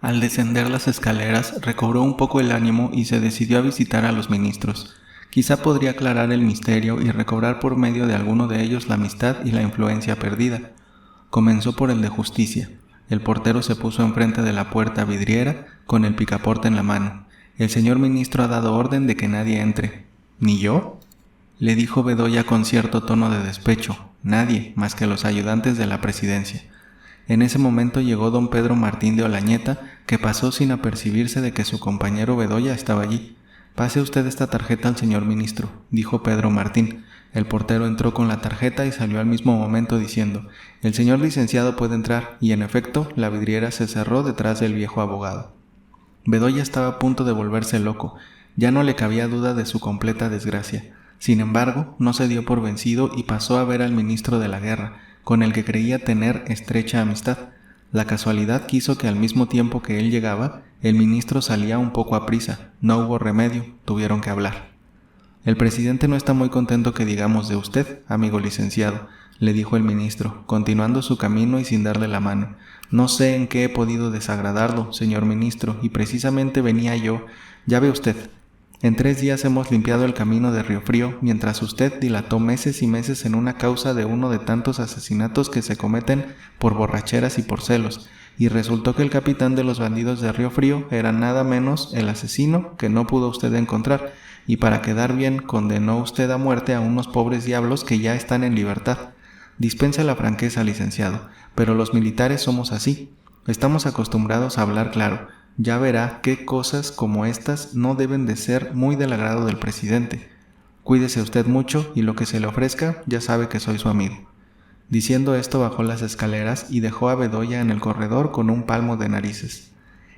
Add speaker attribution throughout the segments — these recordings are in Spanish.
Speaker 1: Al descender las escaleras, recobró un poco el ánimo y se decidió a visitar a los ministros. Quizá podría aclarar el misterio y recobrar por medio de alguno de ellos la amistad y la influencia perdida. Comenzó por el de justicia. El portero se puso enfrente de la puerta vidriera con el picaporte en la mano. «El señor ministro ha dado orden de que nadie entre». «¿Ni yo?», le dijo Bedoya con cierto tono de despecho. «Nadie, más que los ayudantes de la presidencia». En ese momento llegó don Pedro Martín de Olañeta, que pasó sin apercibirse de que su compañero Bedoya estaba allí. «Pase usted esta tarjeta al señor ministro», dijo Pedro Martín. El portero entró con la tarjeta y salió al mismo momento diciendo: «El señor licenciado puede entrar», y en efecto, la vidriera se cerró detrás del viejo abogado. Bedoya estaba a punto de volverse loco. Ya no le cabía duda de su completa desgracia. Sin embargo, no se dio por vencido y pasó a ver al ministro de la Guerra, con el que creía tener estrecha amistad. La casualidad quiso que al mismo tiempo que él llegaba, el ministro salía un poco aprisa. No hubo remedio, tuvieron que hablar. «El presidente no está muy contento que digamos de usted, amigo licenciado», le dijo el ministro, continuando su camino y sin darle la mano. «No sé en qué he podido desagradarlo, señor ministro, y precisamente venía yo. Ya ve usted, en 3 días hemos limpiado el camino de Riofrío, mientras usted dilató meses y meses en una causa de uno de tantos asesinatos que se cometen por borracheras y por celos, y resultó que el capitán de los bandidos de Riofrío era nada menos el asesino que no pudo usted encontrar, y para quedar bien condenó usted a muerte a unos pobres diablos que ya están en libertad. Dispense la franqueza, licenciado, pero los militares somos así. Estamos acostumbrados a hablar claro. Ya verá qué cosas como estas no deben de ser muy del agrado del presidente. Cuídese usted mucho y lo que se le ofrezca, ya sabe que soy su amigo». Diciendo esto bajó las escaleras y dejó a Bedoya en el corredor con un palmo de narices.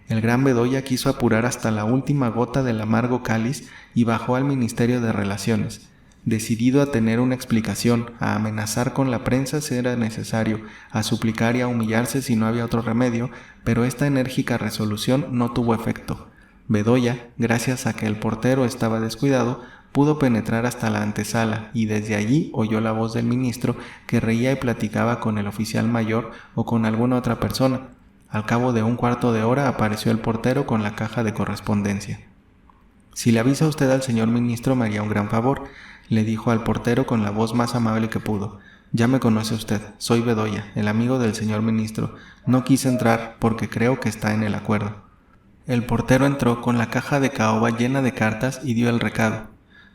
Speaker 1: El gran Bedoya quiso apurar hasta la última gota del amargo cáliz y bajó al Ministerio de Relaciones, decidido a tener una explicación, a amenazar con la prensa si era necesario, a suplicar y a humillarse si no había otro remedio, pero esta enérgica resolución no tuvo efecto. Bedoya, gracias a que el portero estaba descuidado, pudo penetrar hasta la antesala y desde allí oyó la voz del ministro que reía y platicaba con el oficial mayor o con alguna otra persona. Al cabo de un cuarto de hora apareció el portero con la caja de correspondencia. «Si le avisa usted al señor ministro me haría un gran favor», le dijo al portero con la voz más amable que pudo. «Ya me conoce usted, soy Bedoya, el amigo del señor ministro. No quise entrar porque creo que está en el acuerdo». El portero entró con la caja de caoba llena de cartas y dio el recado.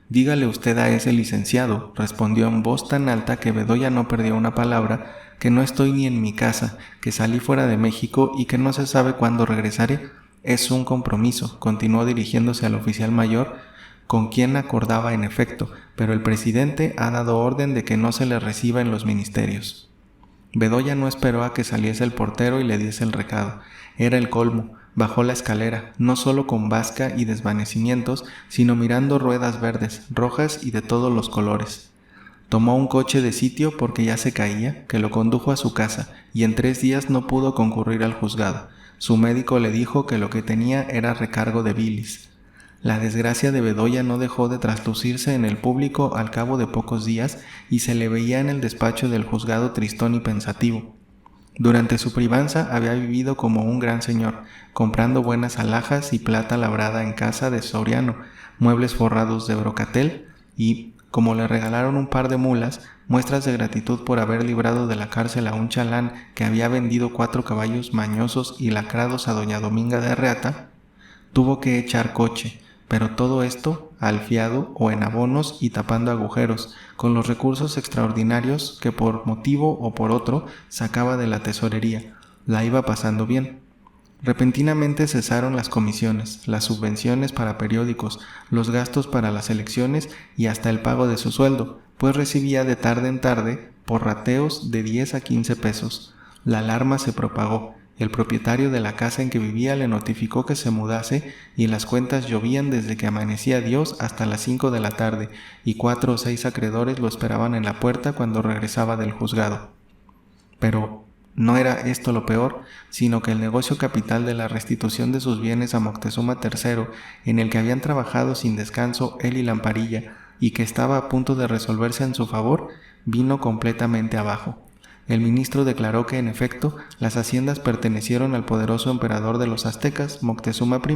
Speaker 1: «Dígale usted a ese licenciado», respondió en voz tan alta que Bedoya no perdió una palabra, «que no estoy ni en mi casa, que salí fuera de México y que no se sabe cuándo regresaré. Es un compromiso», continuó dirigiéndose al oficial mayor, con quien acordaba en efecto, pero el presidente ha dado orden de que no se le reciba en los ministerios. Bedoya no esperó a que saliese el portero y le diese el recado. Era el colmo. Bajó la escalera, no solo con basca y desvanecimientos, sino mirando ruedas verdes, rojas y de todos los colores. Tomó un coche de sitio porque ya se caía, que lo condujo a su casa, y en 3 días no pudo concurrir al juzgado. Su médico le dijo que lo que tenía era recargo de bilis. La desgracia de Bedoya no dejó de traslucirse en el público al cabo de pocos días y se le veía en el despacho del juzgado tristón y pensativo. Durante su privanza había vivido como un gran señor, comprando buenas alhajas y plata labrada en casa de Soriano, muebles forrados de brocatel y, como le regalaron un par de mulas, muestras de gratitud por haber librado de la cárcel a un chalán que había vendido 4 caballos mañosos y lacrados a doña Dominga de Arreata, tuvo que echar coche, pero todo esto al fiado o en abonos y tapando agujeros, con los recursos extraordinarios que por motivo o por otro sacaba de la tesorería. La iba pasando bien. Repentinamente cesaron las comisiones, las subvenciones para periódicos, los gastos para las elecciones y hasta el pago de su sueldo, pues recibía de tarde en tarde por rateos de 10 a 15 pesos. La alarma se propagó. El propietario de la casa en que vivía le notificó que se mudase y las cuentas llovían desde que amanecía Dios hasta las 5 de la tarde y 4 o 6 acreedores lo esperaban en la puerta cuando regresaba del juzgado. Pero no era esto lo peor, sino que el negocio capital de la restitución de sus bienes a Moctezuma III, en el que habían trabajado sin descanso él y Lamparilla y que estaba a punto de resolverse en su favor, vino completamente abajo. El ministro declaró que, en efecto, las haciendas pertenecieron al poderoso emperador de los aztecas, Moctezuma I,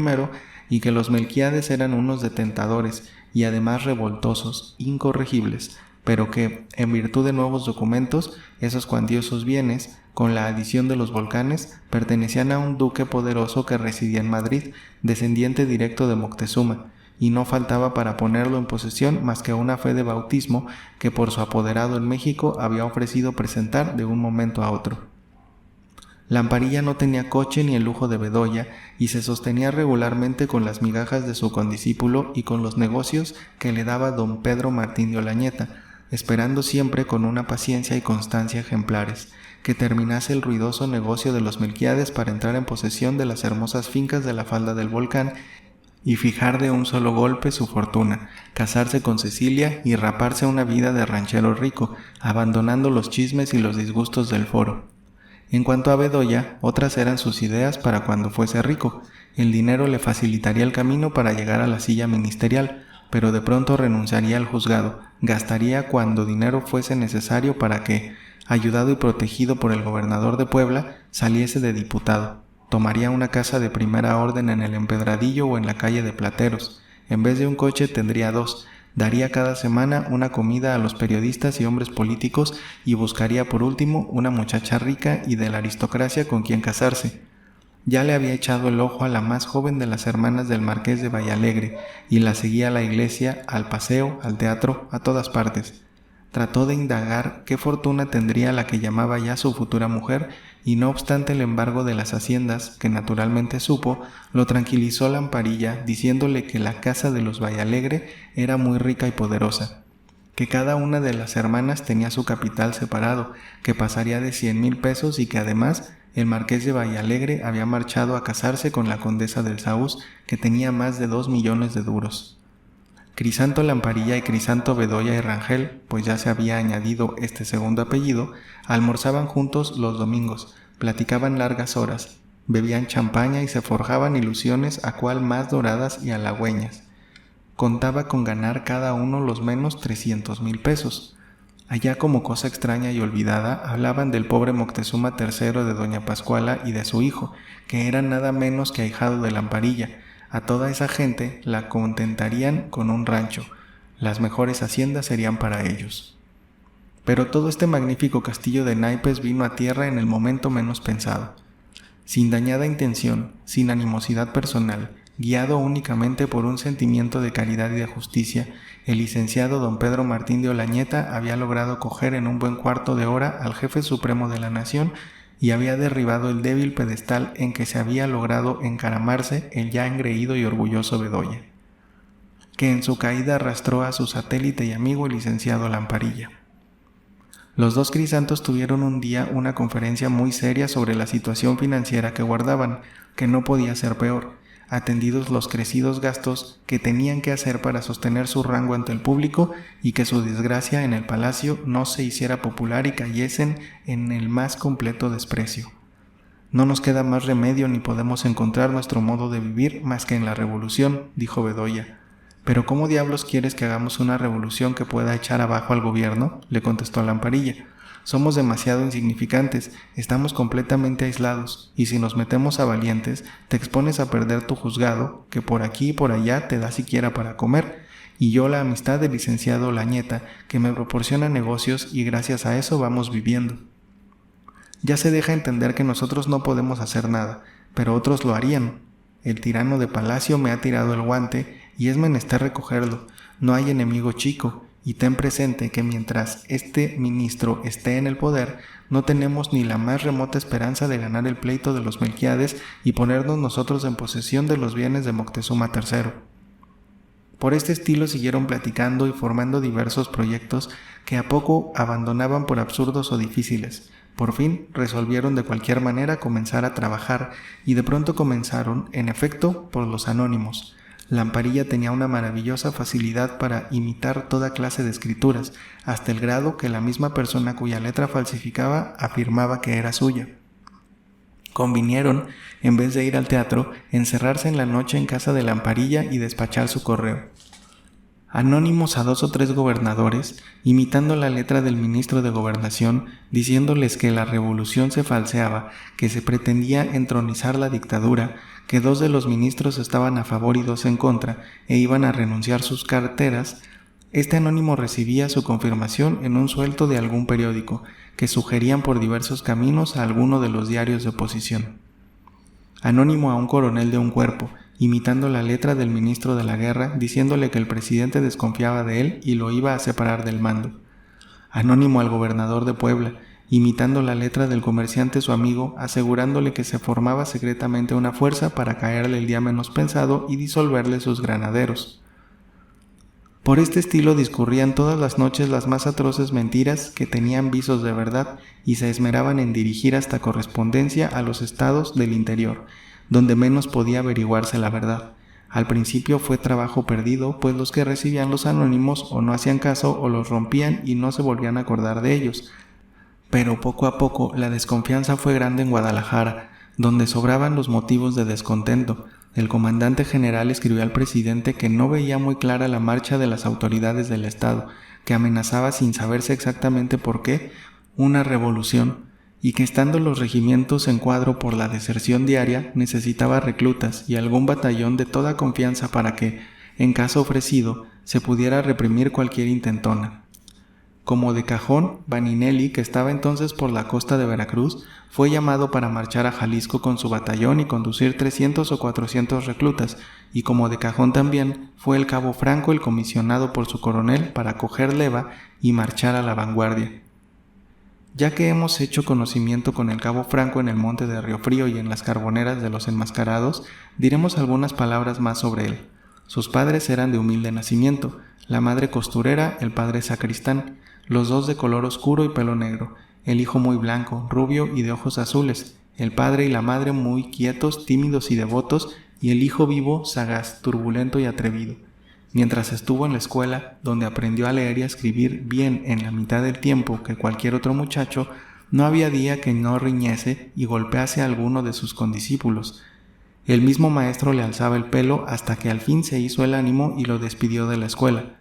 Speaker 1: y que los Melquíades eran unos detentadores y además revoltosos, incorregibles, pero que, en virtud de nuevos documentos, esos cuantiosos bienes, con la adición de los volcanes, pertenecían a un duque poderoso que residía en Madrid, descendiente directo de Moctezuma, y no faltaba para ponerlo en posesión más que una fe de bautismo que por su apoderado en México había ofrecido presentar de un momento a otro. Lamparilla no tenía coche ni el lujo de Bedoya y se sostenía regularmente con las migajas de su condiscípulo y con los negocios que le daba don Pedro Martín de Olañeta, esperando siempre con una paciencia y constancia ejemplares que terminase el ruidoso negocio de los Melquíades para entrar en posesión de las hermosas fincas de la falda del volcán y fijar de un solo golpe su fortuna, casarse con Cecilia y raparse una vida de ranchero rico, abandonando los chismes y los disgustos del foro. En cuanto a Bedoya, otras eran sus ideas para cuando fuese rico. El dinero le facilitaría el camino para llegar a la silla ministerial, pero de pronto renunciaría al juzgado, gastaría cuando dinero fuese necesario para que, ayudado y protegido por el gobernador de Puebla, saliese de diputado. Tomaría una casa de primera orden en el Empedradillo o en la calle de Plateros. En vez de un coche tendría 2. Daría cada semana una comida a los periodistas y hombres políticos y buscaría por último una muchacha rica y de la aristocracia con quien casarse. Ya le había echado el ojo a la más joven de las hermanas del Marqués de Vallalegre y la seguía a la iglesia, al paseo, al teatro, a todas partes. Trató de indagar qué fortuna tendría la que llamaba ya su futura mujer y no obstante el embargo de las haciendas, que naturalmente supo, lo tranquilizó Lamparilla diciéndole que la casa de los Vallalegre era muy rica y poderosa, que cada una de las hermanas tenía su capital separado, que pasaría de 100,000 pesos y que además el Marqués de Vallalegre había marchado a casarse con la condesa del Saúz, que tenía más de 2 millones de duros. Crisanto Lamparilla y Crisanto Bedoya y Rangel, pues ya se había añadido este segundo apellido, almorzaban juntos los domingos, platicaban largas horas, bebían champaña y se forjaban ilusiones a cual más doradas y halagüeñas. Contaba con ganar cada uno los menos 300,000 pesos. Allá, como cosa extraña y olvidada, hablaban del pobre Moctezuma III de doña Pascuala y de su hijo, que era nada menos que ahijado de Lamparilla. A toda esa gente la contentarían con un rancho. Las mejores haciendas serían para ellos. Pero todo este magnífico castillo de naipes vino a tierra en el momento menos pensado. Sin dañada intención, sin animosidad personal, guiado únicamente por un sentimiento de caridad y de justicia, el licenciado don Pedro Martín de Olañeta había logrado coger en un buen cuarto de hora al jefe supremo de la nación y había derribado el débil pedestal en que se había logrado encaramarse el ya engreído y orgulloso Bedoya, que en su caída arrastró a su satélite y amigo el licenciado Lamparilla. Los dos Crisantos tuvieron un día una conferencia muy seria sobre la situación financiera que guardaban, que no podía ser peor, atendidos los crecidos gastos que tenían que hacer para sostener su rango ante el público y que su desgracia en el palacio no se hiciera popular y cayesen en el más completo desprecio. No nos queda más remedio ni podemos encontrar nuestro modo de vivir más que en la revolución, dijo Bedoya. ¿Pero cómo diablos quieres que hagamos una revolución que pueda echar abajo al gobierno?, le contestó Lamparilla. Somos demasiado insignificantes, estamos completamente aislados, y si nos metemos a valientes, te expones a perder tu juzgado, que por aquí y por allá te da siquiera para comer, y yo la amistad del licenciado Olañeta, que me proporciona negocios y gracias a eso vamos viviendo. Ya se deja entender que nosotros no podemos hacer nada, pero otros lo harían. El tirano de Palacio me ha tirado el guante y es menester recogerlo. No hay enemigo chico. Y ten presente que mientras este ministro esté en el poder, no tenemos ni la más remota esperanza de ganar el pleito de los Melquíades y ponernos nosotros en posesión de los bienes de Moctezuma III. Por este estilo siguieron platicando y formando diversos proyectos que a poco abandonaban por absurdos o difíciles. Por fin resolvieron de cualquier manera comenzar a trabajar y de pronto comenzaron, en efecto, por los anónimos. Lamparilla tenía una maravillosa facilidad para imitar toda clase de escrituras, hasta el grado que la misma persona cuya letra falsificaba afirmaba que era suya. Convinieron, en vez de ir al teatro, encerrarse en la noche en casa de Lamparilla y despachar su correo. anónimos a 2 o 3 gobernadores, imitando la letra del ministro de Gobernación, diciéndoles que la revolución se falseaba, que se pretendía entronizar la dictadura, que 2 de los ministros estaban a favor y 2 en contra, e iban a renunciar sus carteras. Este anónimo recibía su confirmación en un suelto de algún periódico, que sugerían por diversos caminos a alguno de los diarios de oposición. Anónimo a un coronel de un cuerpo, imitando la letra del ministro de la guerra, diciéndole que el presidente desconfiaba de él y lo iba a separar del mando. Anónimo al gobernador de Puebla, imitando la letra del comerciante su amigo, asegurándole que se formaba secretamente una fuerza para caerle el día menos pensado y disolverle sus granaderos. Por este estilo discurrían todas las noches las más atroces mentiras que tenían visos de verdad y se esmeraban en dirigir hasta correspondencia a los estados del interior, donde menos podía averiguarse la verdad. Al principio fue trabajo perdido, pues los que recibían los anónimos o no hacían caso o los rompían y no se volvían a acordar de ellos. Pero poco a poco la desconfianza fue grande en Guadalajara, donde sobraban los motivos de descontento. El comandante general escribió al presidente que no veía muy clara la marcha de las autoridades del Estado, que amenazaba sin saberse exactamente por qué una revolución, y que estando los regimientos en cuadro por la deserción diaria, necesitaba reclutas y algún batallón de toda confianza para que, en caso ofrecido, se pudiera reprimir cualquier intentona. Como de cajón, Vaninelli, que estaba entonces por la costa de Veracruz, fue llamado para marchar a Jalisco con su batallón y conducir 300 o 400 reclutas, y como de cajón también fue el cabo Franco el comisionado por su coronel para coger leva y marchar a la vanguardia. Ya que hemos hecho conocimiento con el cabo Franco en el monte de Río Frío y en las carboneras de los enmascarados, diremos algunas palabras más sobre él. Sus padres eran de humilde nacimiento, la madre costurera, el padre sacristán, los 2 de color oscuro y pelo negro, el hijo muy blanco, rubio y de ojos azules, el padre y la madre muy quietos, tímidos y devotos, y el hijo vivo, sagaz, turbulento y atrevido. Mientras estuvo en la escuela, donde aprendió a leer y a escribir bien en la mitad del tiempo que cualquier otro muchacho, no había día que no riñese y golpease a alguno de sus condiscípulos. El mismo maestro le alzaba el pelo hasta que al fin se hizo el ánimo y lo despidió de la escuela.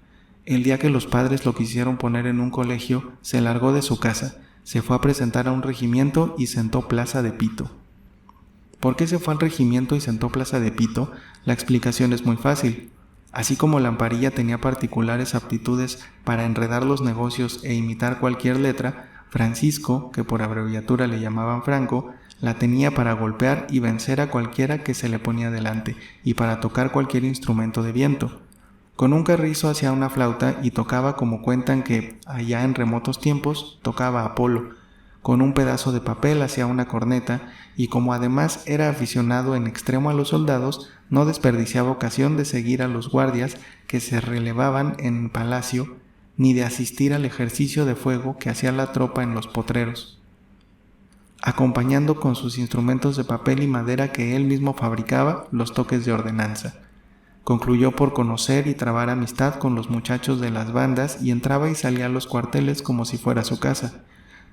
Speaker 1: El día que los padres lo quisieron poner en un colegio, se largó de su casa, se fue a presentar a un regimiento y sentó plaza de pito. ¿Por qué se fue al regimiento y sentó plaza de pito? La explicación es muy fácil. Así como Lamparilla tenía particulares aptitudes para enredar los negocios e imitar cualquier letra, Francisco, que por abreviatura le llamaban Franco, la tenía para golpear y vencer a cualquiera que se le ponía delante y para tocar cualquier instrumento de viento. Con un carrizo hacía una flauta y tocaba como cuentan que, allá en remotos tiempos, tocaba Apolo. Con un pedazo de papel hacía una corneta y como además era aficionado en extremo a los soldados, no desperdiciaba ocasión de seguir a los guardias que se relevaban en palacio, ni de asistir al ejercicio de fuego que hacía la tropa en los potreros, acompañando con sus instrumentos de papel y madera que él mismo fabricaba los toques de ordenanza. Concluyó por conocer y trabar amistad con los muchachos de las bandas y entraba y salía a los cuarteles como si fuera su casa.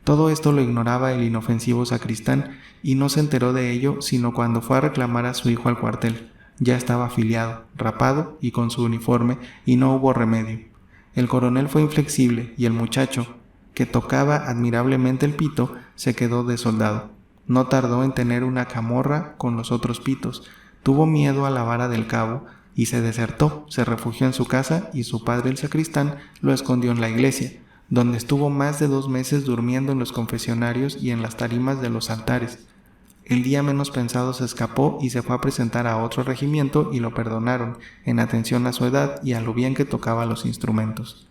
Speaker 1: Todo esto lo ignoraba el inofensivo sacristán y no se enteró de ello sino cuando fue a reclamar a su hijo al cuartel. Ya estaba afiliado, rapado y con su uniforme y no hubo remedio. El coronel fue inflexible y el muchacho, que tocaba admirablemente el pito, se quedó de soldado. No tardó en tener una camorra con los otros pitos. Tuvo miedo a la vara del cabo y se desertó, se refugió en su casa y su padre el sacristán lo escondió en la iglesia, donde estuvo más de 2 meses durmiendo en los confesionarios y en las tarimas de los altares. El día menos pensado se escapó y se fue a presentar a otro regimiento y lo perdonaron, en atención a su edad y a lo bien que tocaba los instrumentos.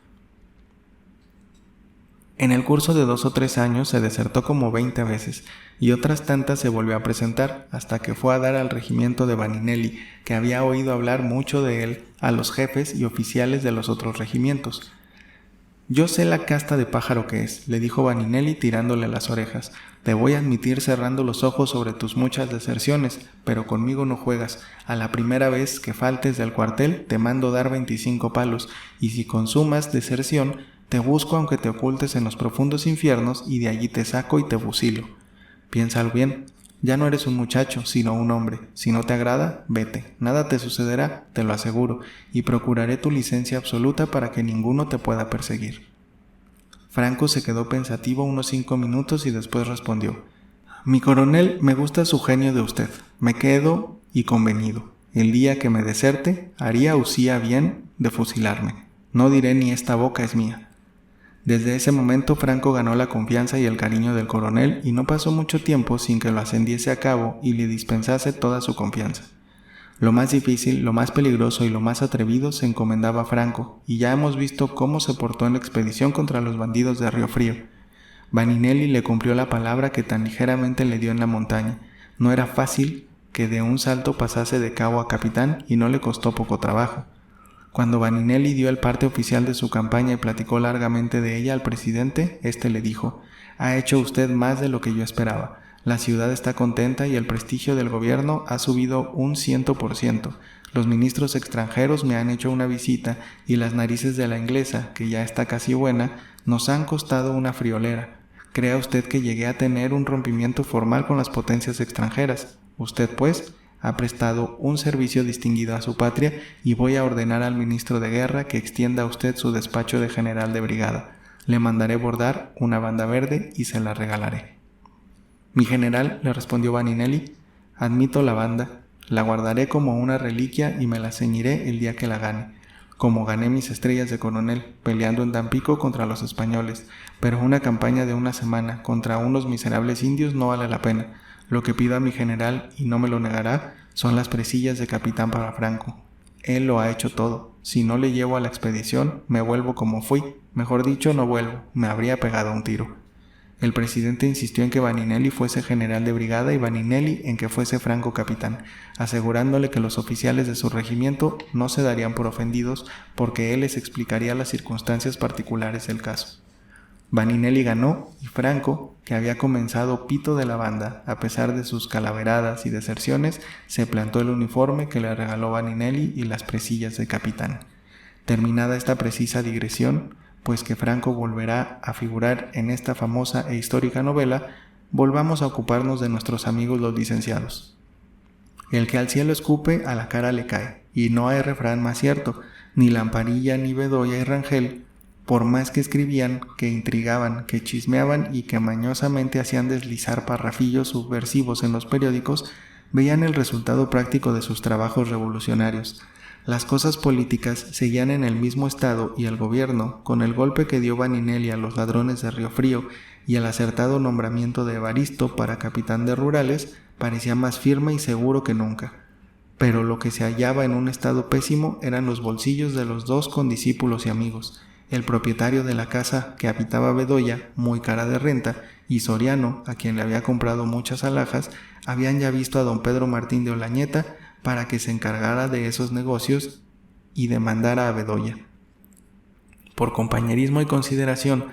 Speaker 1: En el curso de 2 o 3 años se desertó como 20 veces y otras tantas se volvió a presentar hasta que fue a dar al regimiento de Vaninelli, que había oído hablar mucho de él a los jefes y oficiales de los otros regimientos. «Yo sé la casta de pájaro que es», le dijo Vaninelli tirándole las orejas. «Te voy a admitir cerrando los ojos sobre tus muchas deserciones, pero conmigo no juegas. A la primera vez que faltes del cuartel te mando dar 25 palos, y si consumas deserción, te busco aunque te ocultes en los profundos infiernos y de allí te saco y te fusilo. Piénsalo bien, Ya no eres un muchacho, sino un hombre. Si no te agrada, vete. Nada te sucederá, te lo aseguro, y procuraré tu licencia absoluta para que ninguno te pueda perseguir. Franco se quedó pensativo unos 5 minutos y después respondió: Mi coronel, me gusta su genio de usted. Me quedo y convenido. El día que me deserte, haría usía bien de fusilarme. No diré ni esta boca es mía. Desde ese momento Franco ganó la confianza y el cariño del coronel y no pasó mucho tiempo sin que lo ascendiese a cabo y le dispensase toda su confianza. Lo más difícil, lo más peligroso y lo más atrevido se encomendaba a Franco, y ya hemos visto cómo se portó en la expedición contra los bandidos de Río Frío. Vaninelli le cumplió la palabra que tan ligeramente le dio en la montaña. No era fácil que de un salto pasase de cabo a capitán y no le costó poco trabajo. Cuando Vaninelli dio el parte oficial de su campaña y platicó largamente de ella al presidente, éste le dijo: «Ha hecho usted más de lo que yo esperaba. La ciudad está contenta y el prestigio del gobierno ha subido un 100%. Los ministros extranjeros me han hecho una visita y las narices de la inglesa, que ya está casi buena, nos han costado una friolera. Crea usted que llegué a tener un rompimiento formal con las potencias extranjeras. Usted, pues, ha prestado un servicio distinguido a su patria y voy a ordenar al ministro de guerra que extienda a usted su despacho de general de brigada. Le mandaré bordar una banda verde y se la regalaré». «Mi general», le respondió Vaninelli, «admito la banda, la guardaré como una reliquia y me la ceñiré el día que la gane, como gané mis estrellas de coronel, peleando en Tampico contra los españoles, pero una campaña de una semana contra unos miserables indios no vale la pena. Lo que pido a mi general, y no me lo negará, son las presillas de capitán para Franco. Él lo ha hecho todo. Si no le llevo a la expedición, me vuelvo como fui. Mejor dicho, no vuelvo. Me habría pegado un tiro». El presidente insistió en que Vaninelli fuese general de brigada y Vaninelli en que fuese Franco capitán, asegurándole que los oficiales de su regimiento no se darían por ofendidos porque él les explicaría las circunstancias particulares del caso. Vaninelli ganó y Franco, que había comenzado pito de la banda, a pesar de sus calaveradas y deserciones, se plantó el uniforme que le regaló Vaninelli y las presillas de capitán. Terminada esta precisa digresión, pues que Franco volverá a figurar en esta famosa e histórica novela, volvamos a ocuparnos de nuestros amigos los licenciados. El que al cielo escupe, a la cara le cae, y no hay refrán más cierto. Ni Lamparilla, ni Bedoya y Rangel, por más que escribían, que intrigaban, que chismeaban y que mañosamente hacían deslizar parrafillos subversivos en los periódicos, veían el resultado práctico de sus trabajos revolucionarios. Las cosas políticas seguían en el mismo estado y el gobierno, con el golpe que dio Vaninelli a los ladrones de Río Frío y el acertado nombramiento de Evaristo para capitán de rurales, parecía más firme y seguro que nunca. Pero lo que se hallaba en un estado pésimo eran los bolsillos de los dos condiscípulos y amigos. El propietario de la casa que habitaba Bedoya, muy cara de renta, y Soriano, a quien le había comprado muchas alhajas, habían ya visto a don Pedro Martín de Olañeta para que se encargara de esos negocios y demandara a Bedoya. Por compañerismo y consideración,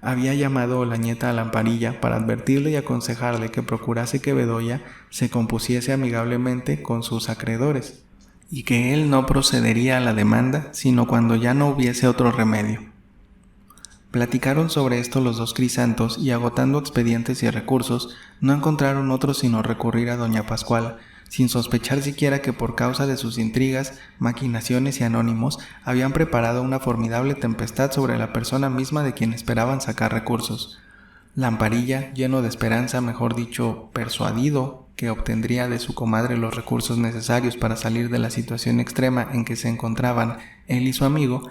Speaker 1: había llamado Olañeta a Lamparilla para advertirle y aconsejarle que procurase que Bedoya se compusiese amigablemente con sus acreedores, y que él no procedería a la demanda sino cuando ya no hubiese otro remedio. Platicaron sobre esto los dos Crisantos y, agotando expedientes y recursos, no encontraron otro sino recurrir a doña Pascuala, sin sospechar siquiera que por causa de sus intrigas, maquinaciones y anónimos habían preparado una formidable tempestad sobre la persona misma de quien esperaban sacar recursos. Lamparilla, lleno de esperanza, mejor dicho, persuadido que obtendría de su comadre los recursos necesarios para salir de la situación extrema en que se encontraban él y su amigo,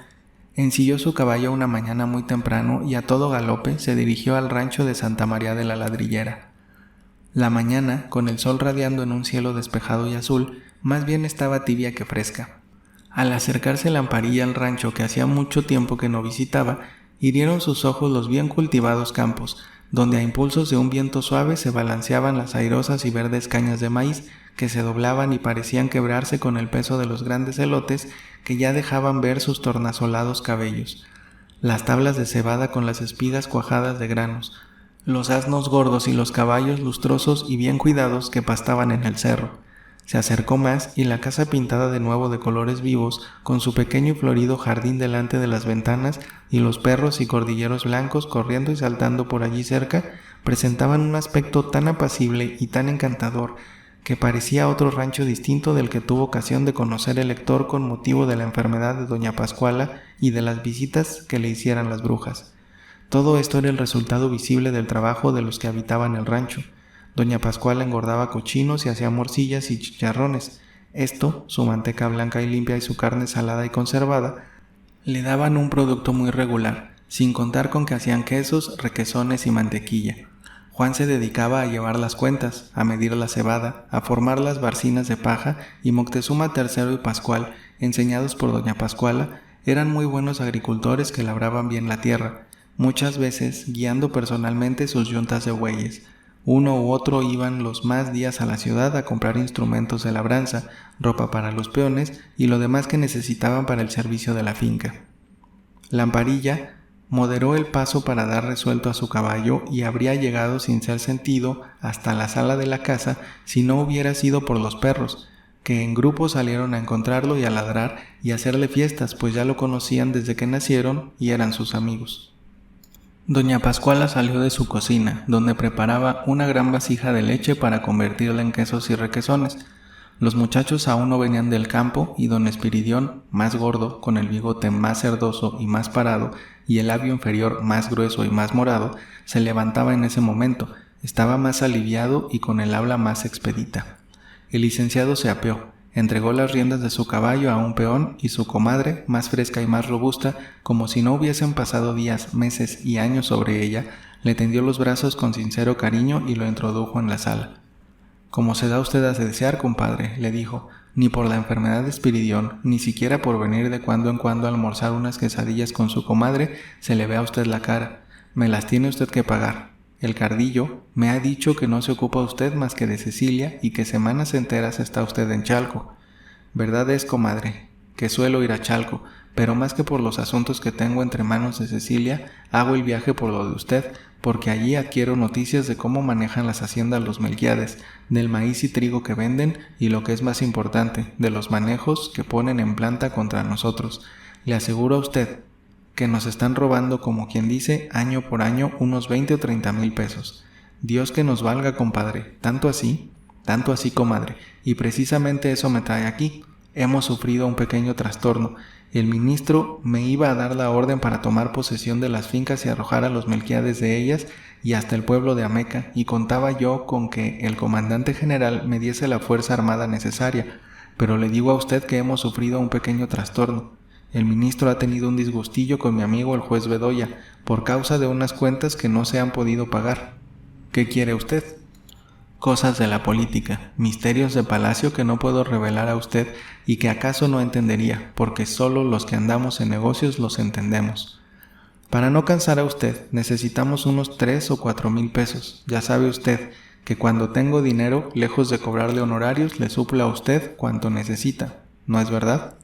Speaker 1: ensilló su caballo una mañana muy temprano y a todo galope se dirigió al rancho de Santa María de la Ladrillera. La mañana, con el sol radiando en un cielo despejado y azul, más bien estaba tibia que fresca. Al acercarse Lamparilla al rancho que hacía mucho tiempo que no visitaba, hirieron sus ojos los bien cultivados campos, donde a impulsos de un viento suave se balanceaban las airosas y verdes cañas de maíz que se doblaban y parecían quebrarse con el peso de los grandes elotes que ya dejaban ver sus tornasolados cabellos, las tablas de cebada con las espigas cuajadas de granos, los asnos gordos y los caballos lustrosos y bien cuidados que pastaban en el cerro. Se acercó más y la casa pintada de nuevo de colores vivos, con su pequeño y florido jardín delante de las ventanas y los perros y cordilleros blancos corriendo y saltando por allí cerca, Presentaban un aspecto tan apacible y tan encantador que parecía otro rancho distinto del que tuvo ocasión de conocer el lector con motivo de la enfermedad de doña Pascuala y de las visitas que le hicieran las brujas. Todo esto era el resultado visible del trabajo de los que habitaban el rancho. Doña Pascuala engordaba cochinos y hacía morcillas y chicharrones. Esto, su manteca blanca y limpia y su carne salada y conservada, le daban un producto muy regular, sin contar con que hacían quesos, requesones y mantequilla. Juan se dedicaba a llevar las cuentas, a medir la cebada, a formar las barcinas de paja, y Moctezuma III y Pascual, enseñados por doña Pascuala, eran muy buenos agricultores que labraban bien la tierra, muchas veces guiando personalmente sus yuntas de bueyes. Uno u otro iban los más días a la ciudad a comprar instrumentos de labranza, ropa para los peones y lo demás que necesitaban para el servicio de la finca. Lamparilla moderó el paso para dar resuelto a su caballo y habría llegado sin ser sentido hasta la sala de la casa si no hubiera sido por los perros, que en grupo salieron a encontrarlo y a ladrar y a hacerle fiestas, pues ya lo conocían desde que nacieron y eran sus amigos. Doña Pascuala salió de su cocina, donde preparaba una gran vasija de leche para convertirla en quesos y requesones. Los muchachos aún no venían del campo y don Espiridión, más gordo, con el bigote más cerdoso y más parado, y el labio inferior más grueso y más morado, se levantaba en ese momento. Estaba más aliviado y con el habla más expedita. El licenciado se apeó, entregó las riendas de su caballo a un peón y su comadre, más fresca y más robusta, como si no hubiesen pasado días, meses y años sobre ella, le tendió los brazos con sincero cariño y lo introdujo en la sala. «Como se da usted a desear, compadre», le dijo, «ni por la enfermedad de Espiridión, ni siquiera por venir de cuando en cuando a almorzar unas quesadillas con su comadre, se le ve a usted la cara. Me las tiene usted que pagar. El cardillo me ha dicho que no se ocupa usted más que de Cecilia y que semanas enteras está usted en Chalco. Verdad es, comadre, que suelo ir a Chalco, pero más que por los asuntos que tengo entre manos de Cecilia, hago el viaje por lo de usted, porque allí adquiero noticias de cómo manejan las haciendas los Melquiades, del maíz y trigo que venden y, lo que es más importante, de los manejos que ponen en planta contra nosotros. Le aseguro a usted que nos están robando, como quien dice, año por año unos 20 o 30 mil pesos. Dios que nos valga, compadre, tanto así, comadre, y precisamente eso me trae aquí. Hemos sufrido un pequeño trastorno. El ministro me iba a dar la orden para tomar posesión de las fincas y arrojar a los Melquiades de ellas y hasta el pueblo de Ameca, y contaba yo con que el comandante general me diese la fuerza armada necesaria, pero le digo a usted que hemos sufrido un pequeño trastorno. El ministro ha tenido un disgustillo con mi amigo el juez Bedoya, por causa de unas cuentas que no se han podido pagar. ¿Qué quiere usted? Cosas de la política, misterios de palacio que no puedo revelar a usted y que acaso no entendería, porque solo los que andamos en negocios los entendemos. Para no cansar a usted, necesitamos unos 3 o 4 mil pesos. Ya sabe usted que cuando tengo dinero, lejos de cobrarle honorarios, le suplo a usted cuanto necesita. ¿No es verdad?